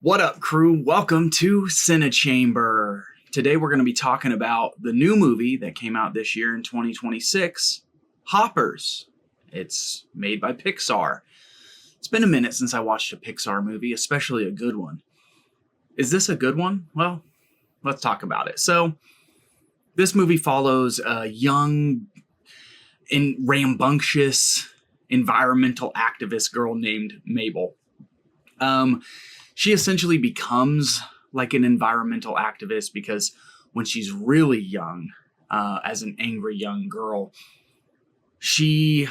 What up, crew? Welcome to CineChamber. Today we're going to be talking about the new movie that came out this year in 2026, Hoppers. It's made by Pixar. It's been a minute since I watched a Pixar movie, especially a good one. Is this a good one? Well, let's talk about it. So, this movie follows a young and rambunctious environmental activist girl named Mabel. She essentially becomes like an environmental activist because when she's really young, as an angry young girl, she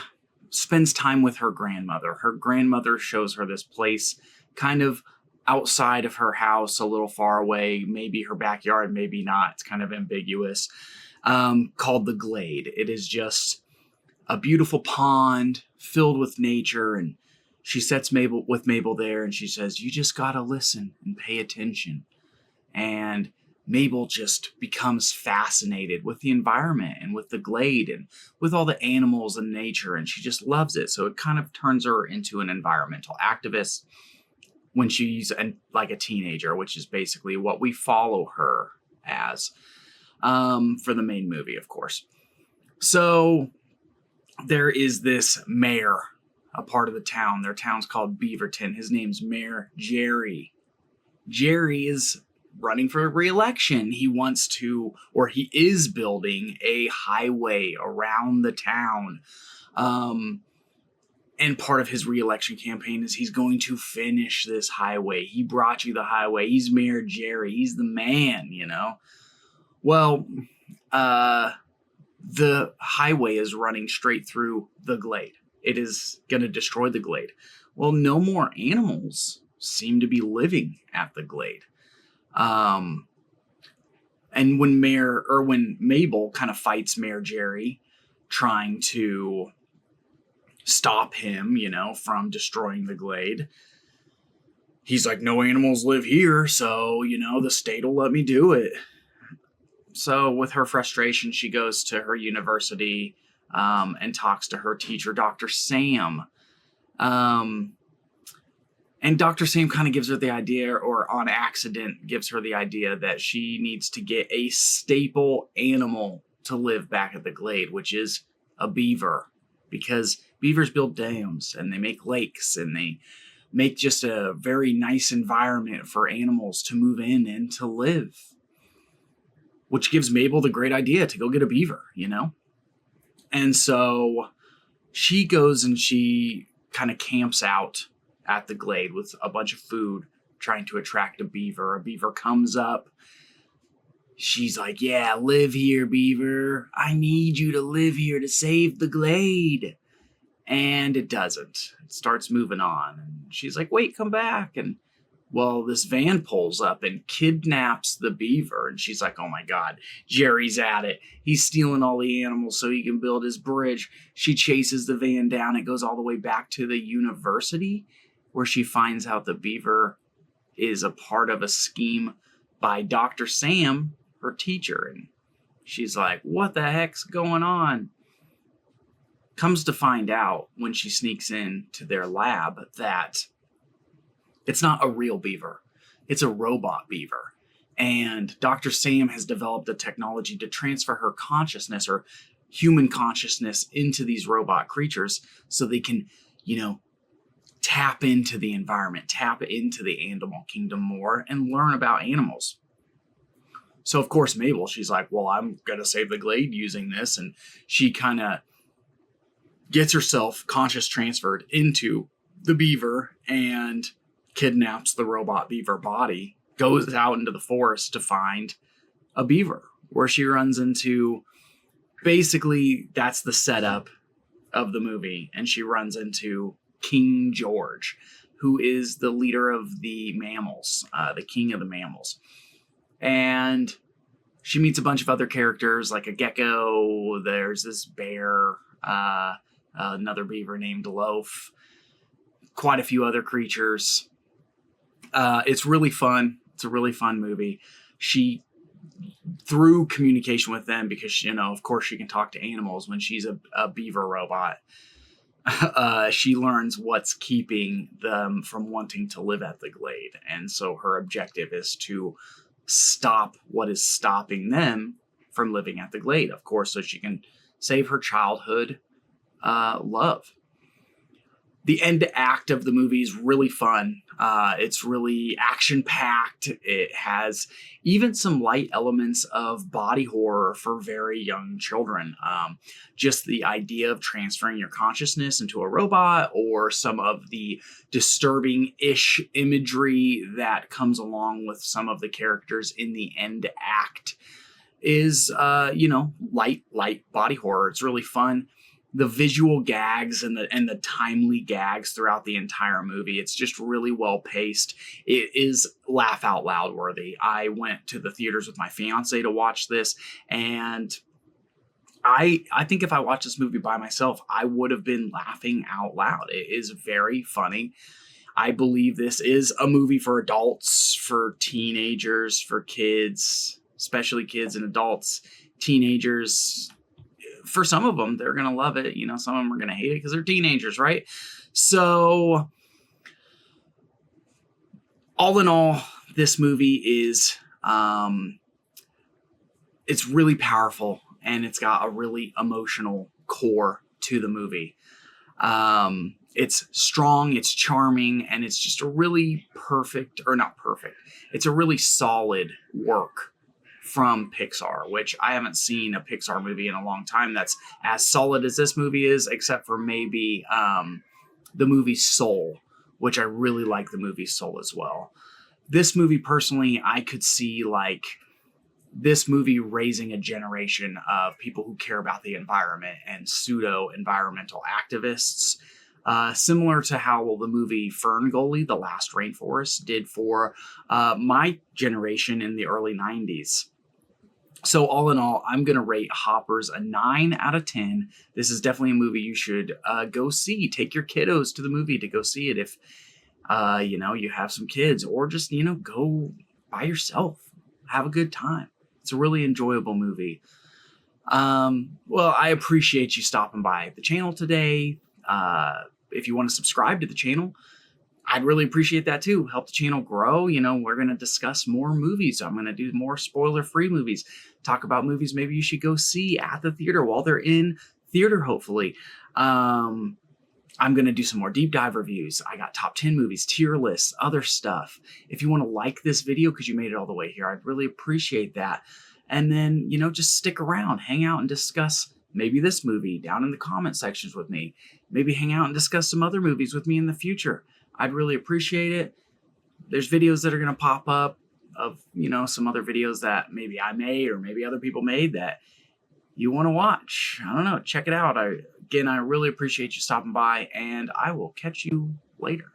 spends time with her grandmother. Her grandmother shows her this place kind of outside of her house, a little far away, maybe her backyard, maybe not. It's kind of ambiguous, called the Glade. It is just a beautiful pond filled with nature, and she sets Mabel there, and she says, "You just gotta listen and pay attention." And Mabel just becomes fascinated with the environment and with the glade and with all the animals and nature, and she just loves it. So it kind of turns her into an environmental activist when she's like a teenager, which is basically what we follow her as for the main movie, of course. So there is this mayor, a part of the town. Their town's called Beaverton. His name's Mayor Jerry. Jerry is running for re-election. He wants to, or he is building a highway around the town. And part of his re-election campaign is he's going to finish this highway. He brought you the highway. He's Mayor Jerry. He's the man, you know? Well, the highway is running straight through the glade. It is going to destroy the glade. Well, no more animals seem to be living at the glade. And when Mabel kind of fights Mayor Jerry, trying to stop him, from destroying the glade, he's like, "No animals live here, so, the state will let me do it." So with her frustration, she goes to her university and talks to her teacher, Dr. Sam. And Dr. Sam kind of gives her the idea, or on accident gives her the idea, that she needs to get a staple animal to live back at the glade, which is a beaver. Because beavers build dams and they make lakes and they make just a very nice environment for animals to move in and to live. Which gives Mabel the great idea to go get a beaver, And so she goes and she kind of camps out at the glade with a bunch of food, trying to attract a beaver. A beaver comes up. She's like, "Yeah, live here, beaver. I need you to live here to save the glade." And it doesn't. It starts moving on. And she's like, "Wait, come back." And well, this van pulls up and kidnaps the beaver. And she's like, "Oh my God, Jerry's at it. He's stealing all the animals so he can build his bridge." She chases the van down. It goes all the way back to the university, where she finds out the beaver is a part of a scheme by Dr. Sam, her teacher. And she's like, "What the heck's going on?" Comes to find out when she sneaks in to their lab that it's not a real beaver. It's a robot beaver. And Dr. Sam has developed a technology to transfer her consciousness, or human consciousness, into these robot creatures so they can, tap into the environment, tap into the animal kingdom more, and learn about animals. So, of course, Mabel, she's like, "Well, I'm going to save the glade using this." And she kind of gets herself conscious transferred into the beaver and kidnaps the robot beaver body, goes out into the forest to find a beaver, where she runs into, basically, that's the setup of the movie, and she runs into King George, who is the leader of the mammals, the king of the mammals. And she meets a bunch of other characters, like a gecko, there's this bear, another beaver named Loaf, quite a few other creatures. It's really fun. It's a really fun movie. She, through communication with them, because, of course she can talk to animals when she's a beaver robot, she learns what's keeping them from wanting to live at the Glade. And so her objective is to stop what is stopping them from living at the Glade, of course, so she can save her childhood love. The end act of the movie is really fun. It's really action-packed. It has even some light elements of body horror for very young children. Just the idea of transferring your consciousness into a robot, or some of the disturbing-ish imagery that comes along with some of the characters in the end act is, light body horror. It's really fun. The visual gags and the timely gags throughout the entire movie. It's just really well paced. It is laugh out loud worthy. I went to the theaters with my fiance to watch this, and I think if I watched this movie by myself, I would have been laughing out loud. It is very funny. I believe this is a movie for adults, for teenagers, for kids, especially kids and adults. Teenagers, for some of them, they're going to love it. Some of them are going to hate it because they're teenagers, right? So, all in all, this movie is, it's really powerful, and it's got a really emotional core to the movie. It's strong, it's charming, and it's just a really it's a really solid work from Pixar, which I haven't seen a Pixar movie in a long time that's as solid as this movie is, except for maybe the movie Soul, which I really like the movie Soul as well. This movie, personally, I could see this movie raising a generation of people who care about the environment and pseudo-environmental activists, similar to how the movie Fern Gully, The Last Rainforest, did for my generation in the early 90s. So all in all, I'm going to rate Hoppers a 9 out of 10. This is definitely a movie you should go see. Take your kiddos to the movie to go see it if, you have some kids, or just, go by yourself. Have a good time. It's a really enjoyable movie. Well, I appreciate you stopping by the channel today. If you want to subscribe to the channel, I'd really appreciate that too. Help the channel grow. We're going to discuss more movies. I'm going to do more spoiler-free movies. Talk about movies maybe you should go see at the theater while they're in theater, hopefully. I'm going to do some more deep dive reviews. I got top 10 movies, tier lists, other stuff. If you want to like this video because you made it all the way here, I'd really appreciate that. And then, just stick around, hang out, and discuss maybe this movie down in the comment sections with me. Maybe hang out and discuss some other movies with me in the future. I'd really appreciate it. There's videos that are going to pop up of, some other videos that maybe I made or maybe other people made that you want to watch. I don't know. Check it out. I really appreciate you stopping by, and I will catch you later.